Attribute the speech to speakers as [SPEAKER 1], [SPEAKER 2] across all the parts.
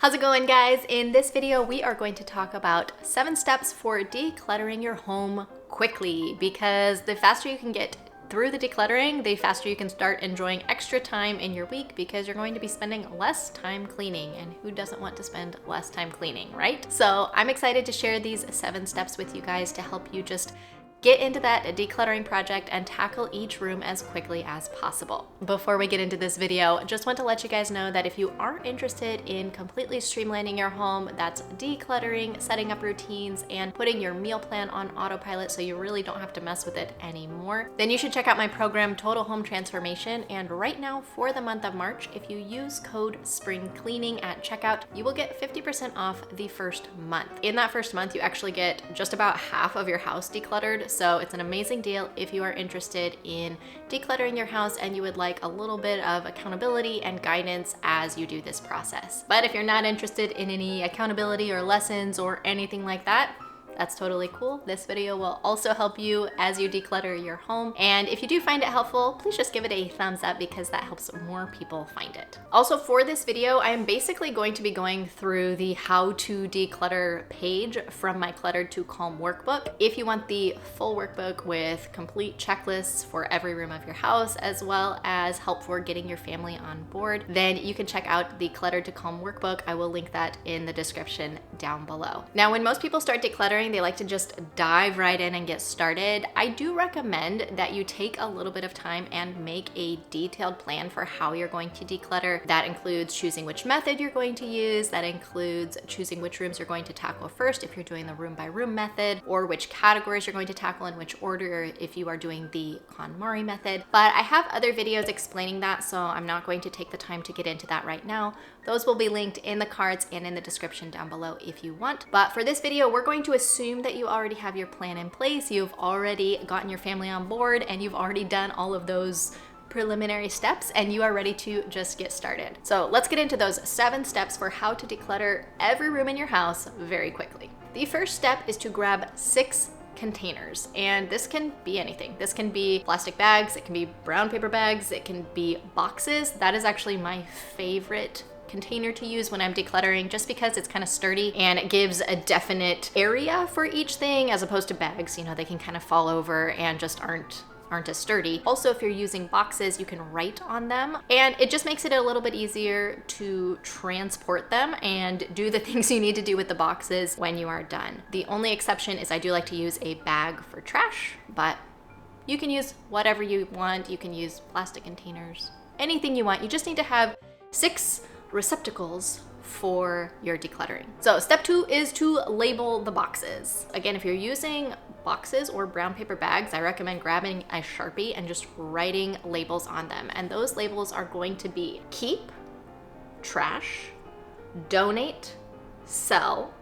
[SPEAKER 1] How's it going, guys? In this video, we are going to talk about 7 steps for decluttering your home quickly, because the faster you can get through the decluttering, the faster you can start enjoying extra time in your week, because you're going to be spending less time cleaning, and who doesn't want to spend less time cleaning, right? So I'm excited to share these 7 steps with you guys to help you just get into that decluttering project and tackle each room as quickly as possible. Before we get into this video, just want to let you guys know that if you are interested in completely streamlining your home, that's decluttering, setting up routines, and putting your meal plan on autopilot so you really don't have to mess with it anymore, then you should check out my program, Total Home Transformation. And right now, for the month of March, if you use code SPRINGCLEANING at checkout, you will get 50% off the first month. In that first month, you actually get just about half of your house decluttered. So it's an amazing deal if you are interested in decluttering your house and you would like a little bit of accountability and guidance as you do this process. But if you're not interested in any accountability or lessons or anything like that, that's totally cool. This video will also help you as you declutter your home. And if you do find it helpful, please just give it a thumbs up, because that helps more people find it. Also, for this video, I am basically going to be going through the how to declutter page from my Cluttered to Calm workbook. If you want the full workbook with complete checklists for every room of your house, as well as help for getting your family on board, then you can check out the Cluttered to Calm workbook. I will link that in the description down below. Now, when most people start decluttering, they like to just dive right in and get started. I do recommend that you take a little bit of time and make a detailed plan for how you're going to declutter. That includes choosing which method you're going to use. That includes choosing which rooms you're going to tackle first if you're doing the room by room method, or which categories you're going to tackle in which order if you are doing the KonMari method. But I have other videos explaining that, so I'm not going to take the time to get into that right now. Those will be linked in the cards and in the description down below if you want. But for this video, we're going to assume that you already have your plan in place. You've already gotten your family on board, and you've already done all of those preliminary steps, and you are ready to just get started. So let's get into those 7 steps for how to declutter every room in your house very quickly. The first step is to grab 6 containers, and this can be anything. This can be plastic bags, it can be brown paper bags, it can be boxes. That is actually my favorite container to use when I'm decluttering, just because it's kind of sturdy and it gives a definite area for each thing, as opposed to bags. You know, they can kind of fall over and just aren't as sturdy. Also, if you're using boxes, you can write on them, and it just makes it a little bit easier to transport them and do the things you need to do with the boxes when you are done. The only exception is I do like to use a bag for trash, but you can use whatever you want. You can use plastic containers, anything you want. You just need to have 6 receptacles for your decluttering. So step 2 is to label the boxes. Again, if you're using boxes or brown paper bags, I recommend grabbing a Sharpie and just writing labels on them. And those labels are going to be keep, trash, donate, sell,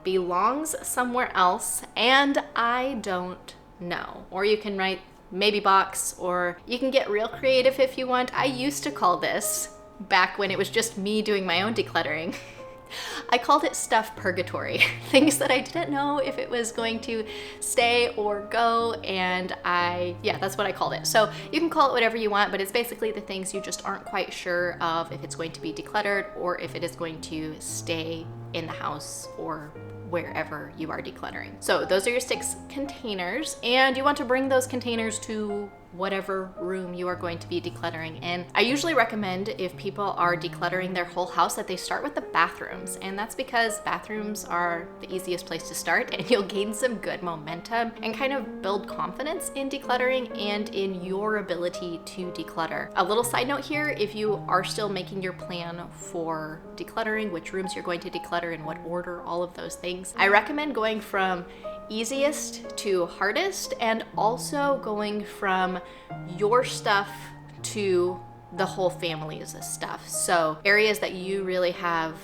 [SPEAKER 1] belongs somewhere else, and I don't know. Or you can write maybe box, or you can get real creative if you want. I used to call this, back when it was just me doing my own decluttering, I called it stuff purgatory. Things that I didn't know if it was going to stay or go, and that's what I called it. So you can call it whatever you want, but it's basically the things you just aren't quite sure of if it's going to be decluttered or if it is going to stay in the house or wherever you are decluttering. So those are your 6 containers, and you want to bring those containers to whatever room you are going to be decluttering in. I usually recommend, if people are decluttering their whole house, that they start with the bathrooms, and that's because bathrooms are the easiest place to start, and you'll gain some good momentum and kind of build confidence in decluttering and in your ability to declutter. A little side note here, if you are still making your plan for decluttering, which rooms you're going to declutter, in what order, all of those things, I recommend going from easiest to hardest, and also going from your stuff to the whole family's stuff. So areas that you really have,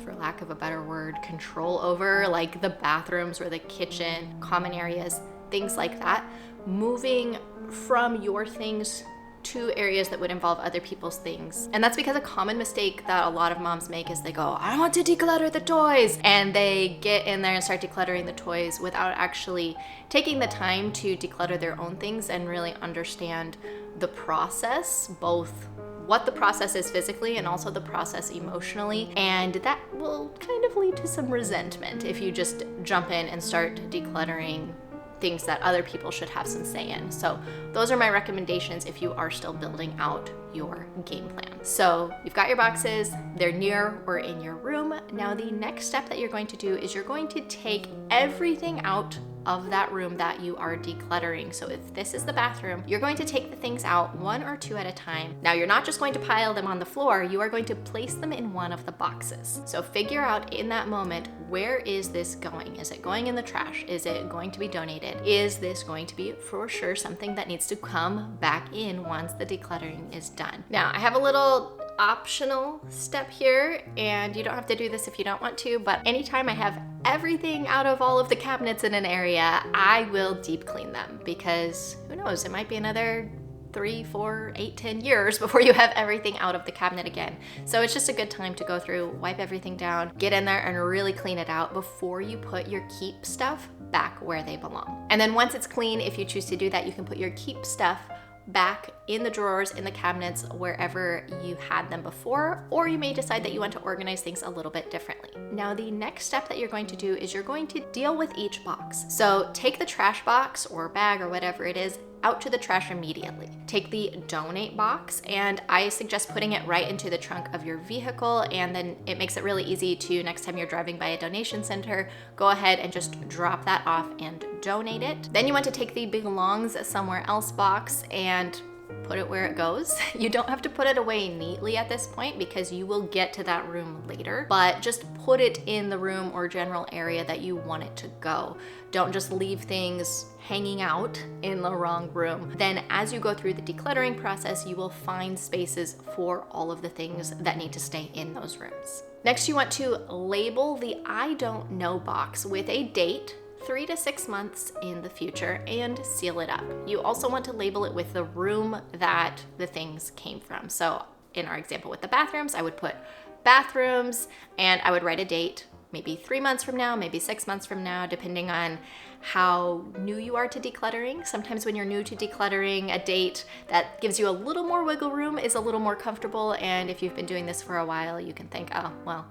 [SPEAKER 1] for lack of a better word, control over, like the bathrooms or the kitchen, common areas, things like that, moving from your things to areas that would involve other people's things. And that's because a common mistake that a lot of moms make is they go, I want to declutter the toys. And they get in there and start decluttering the toys without actually taking the time to declutter their own things and really understand the process, both what the process is physically and also the process emotionally, and that will kind of lead to some resentment if you just jump in and start decluttering things that other people should have some say in. So those are my recommendations if you are still building out your game plan. So you've got your boxes, they're near or in your room. Now the next step that you're going to do is you're going to take everything out of that room that you are decluttering. So if this is the bathroom, you're going to take the things out 1 or 2 at a time. Now you're not just going to pile them on the floor, you are going to place them in one of the boxes. So figure out in that moment, where is this going? Is it going in the trash? Is it going to be donated? Is this going to be for sure something that needs to come back in once the decluttering is done? Now I have a little optional step here, and you don't have to do this if you don't want to, but anytime I have everything out of all of the cabinets in an area, I will deep clean them, because who knows, it might be another 3, 4, 8, 10 years before you have everything out of the cabinet again. So it's just a good time to go through, wipe everything down, get in there and really clean it out before you put your keep stuff back where they belong. And then once it's clean, if you choose to do that, you can put your keep stuff back in the drawers, in the cabinets, wherever you had them before, or you may decide that you want to organize things a little bit differently. Now, the next step that you're going to do is you're going to deal with each box. So take the trash box or bag or whatever it is out to the trash immediately. Take the donate box, and I suggest putting it right into the trunk of your vehicle, and then it makes it really easy to, next time you're driving by a donation center, go ahead and just drop that off and donate it. Then you want to take the belongs somewhere else box and put it where it goes. You don't have to put it away neatly at this point because you will get to that room later, but just put it in the room or general area that you want it to go. Don't just leave things hanging out in the wrong room. Then as you go through the decluttering process, you will find spaces for all of the things that need to stay in those rooms. Next, you want to label the I don't know box with a date, 3 to 6 months in the future, and seal it up. You also want to label it with the room that the things came from. So in our example with the bathrooms, I would put bathrooms and I would write a date, maybe 3 months from now, maybe 6 months from now, depending on how new you are to decluttering. Sometimes when you're new to decluttering, a date that gives you a little more wiggle room is a little more comfortable. And if you've been doing this for a while, you can think, oh, well,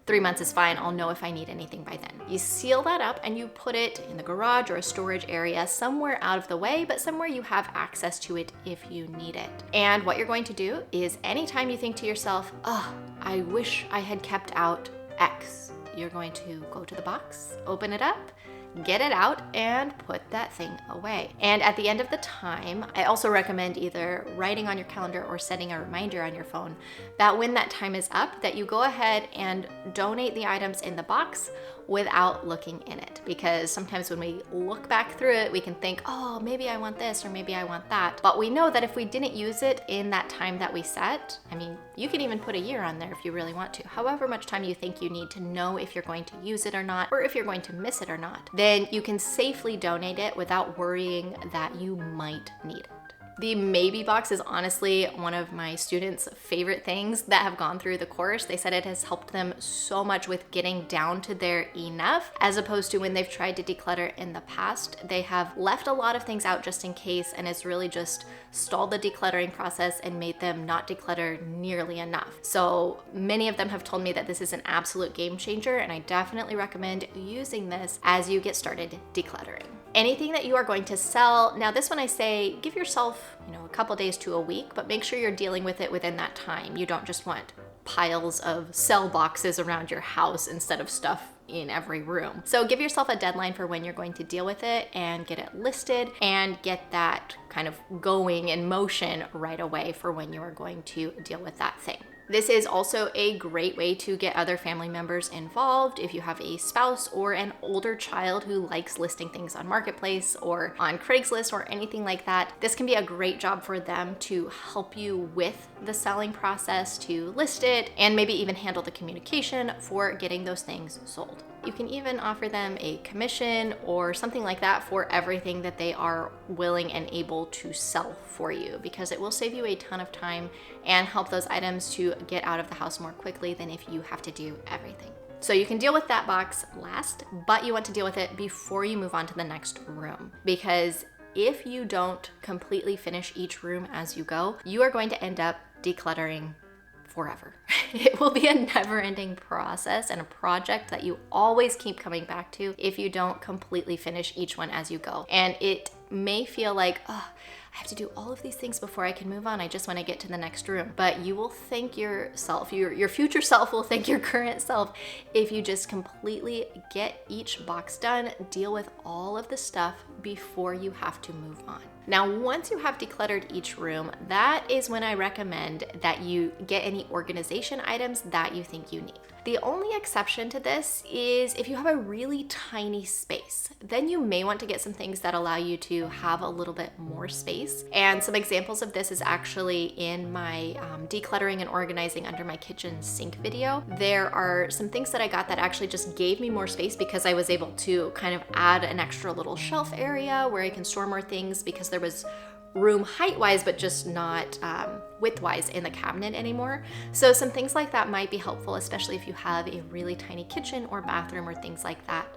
[SPEAKER 1] 3 months is fine. I'll know if I need anything by then. You seal that up and you put it in the garage or a storage area somewhere out of the way, but somewhere you have access to it if you need it. And what you're going to do is anytime you think to yourself, oh, I wish I had kept out X, you're going to go to the box, open it up, get it out, and put that thing away. And at the end of the time, I also recommend either writing on your calendar or setting a reminder on your phone that when that time is up, that you go ahead and donate the items in the box without looking in it. Because sometimes when we look back through it, we can think, oh, maybe I want this or maybe I want that. But we know that if we didn't use it in that time that we set, I mean, you can even put a year on there if you really want to. However much time you think you need to know if you're going to use it or not, or if you're going to miss it or not, then you can safely donate it without worrying that you might need it. The maybe box is honestly one of my students' favorite things that have gone through the course. They said it has helped them so much with getting down to their enough, as opposed to when they've tried to declutter in the past. They have left a lot of things out just in case, and it's really just stalled the decluttering process and made them not declutter nearly enough. So many of them have told me that this is an absolute game changer, and I definitely recommend using this as you get started decluttering. Anything that you are going to sell, now this one I say, give yourself, a couple days to a week, but make sure you're dealing with it within that time. You don't just want piles of sell boxes around your house instead of stuff in every room. So give yourself a deadline for when you're going to deal with it and get it listed and get that kind of going in motion right away for when you are going to deal with that thing. This is also a great way to get other family members involved. If you have a spouse or an older child who likes listing things on Marketplace or on Craigslist or anything like that, this can be a great job for them to help you with the selling process, to list it, and maybe even handle the communication for getting those things sold. You can even offer them a commission or something like that for everything that they are willing and able to sell for you, because it will save you a ton of time and help those items to get out of the house more quickly than if you have to do everything. So you can deal with that box last, but you want to deal with it before you move on to the next room, because if you don't completely finish each room as you go, you are going to end up decluttering forever. It will be a never-ending process and a project that you always keep coming back to if you don't completely finish each one as you go. And it may feel like, oh, I have to do all of these things before I can move on. I just want to get to the next room. But you will thank yourself, your future self will thank your current self if you just completely get each box done, deal with all of the stuff before you have to move on. Now, once you have decluttered each room, that is when I recommend that you get any organization items that you think you need. The only exception to this is if you have a really tiny space, then you may want to get some things that allow you to have a little bit more space. And some examples of this is actually in my decluttering and organizing under my kitchen sink video. There are some things that I got that actually just gave me more space because I was able to kind of add an extra little shelf area where I can store more things because there was room height-wise, but just not width-wise in the cabinet anymore. So some things like that might be helpful, especially if you have a really tiny kitchen or bathroom or things like that.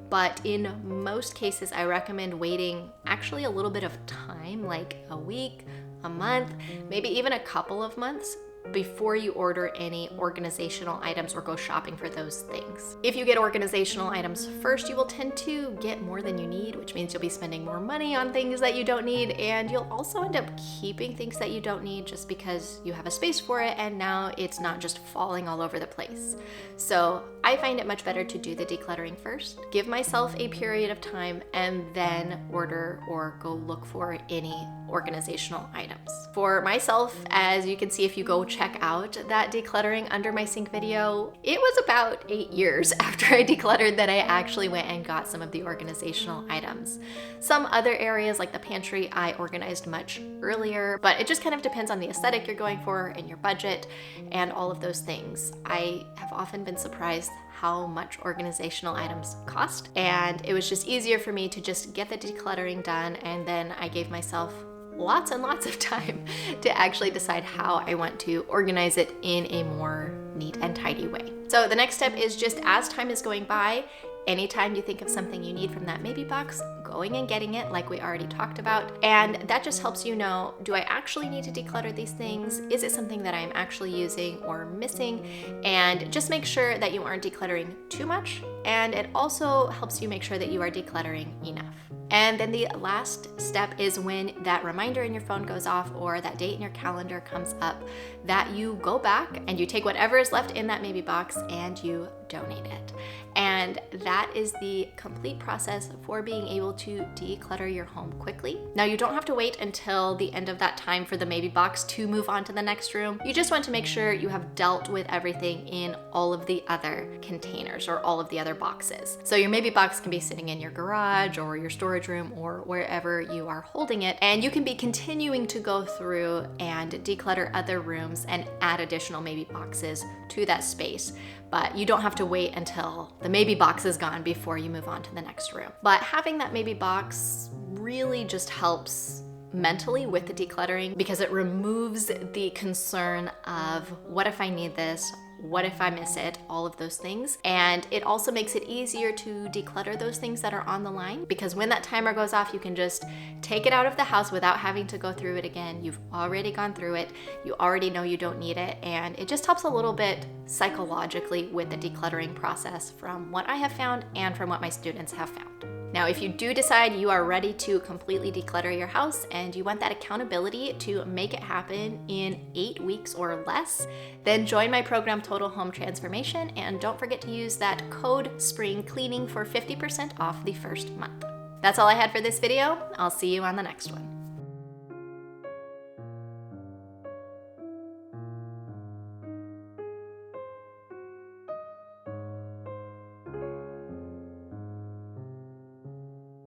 [SPEAKER 1] But in most cases, I recommend waiting actually a little bit of time, like a week, a month, maybe even a couple of months before you order any organizational items or go shopping for those things. If you get organizational items first, you will tend to get more than you need, which means you'll be spending more money on things that you don't need, and you'll also end up keeping things that you don't need just because you have a space for it and now it's not just falling all over the place. So I find it much better to do the decluttering first, give myself a period of time, and then order or go look for any organizational items. For myself, as you can see if you go check out that decluttering under my sink video, it was about 8 years after I decluttered that I actually went and got some of the organizational items. Some other areas like the pantry I organized much earlier, but it just kind of depends on the aesthetic you're going for and your budget and all of those things. I have often been surprised how much organizational items cost, and it was just easier for me to just get the decluttering done, and then I gave myself lots and lots of time to actually decide how I want to organize it in a more neat and tidy way. So the next step is just as time is going by, anytime you think of something you need from that maybe box, going and getting it like we already talked about. And that just helps you know, do I actually need to declutter these things? Is it something that I'm actually using or missing? And just make sure that you aren't decluttering too much. And it also helps you make sure that you are decluttering enough. And then the last step is when that reminder in your phone goes off or that date in your calendar comes up, that you go back and you take whatever is left in that maybe box and you donate it. And that is the complete process for being able to declutter your home quickly. Now, you don't have to wait until the end of that time for the maybe box to move on to the next room. You just want to make sure you have dealt with everything in all of the other containers or all of the other boxes. So your maybe box can be sitting in your garage or your storage room or wherever you are holding it, and you can be continuing to go through and declutter other rooms and add additional maybe boxes to that space. But you don't have to wait until the maybe box is gone before you move on to the next room. But having that maybe box really just helps mentally with the decluttering because it removes the concern of what if I need this? What if I miss it? All of those things. And it also makes it easier to declutter those things that are on the line, because when that timer goes off, you can just take it out of the house without having to go through it again. You've already gone through it. You already know you don't need it. And it just helps a little bit psychologically with the decluttering process from what I have found and from what my students have found. Now, if you do decide you are ready to completely declutter your house and you want that accountability to make it happen in 8 weeks or less, then join my program Total Home Transformation, and don't forget to use that code SPRINGCLEANING for 50% off the first month. That's all I had for this video. I'll see you on the next one.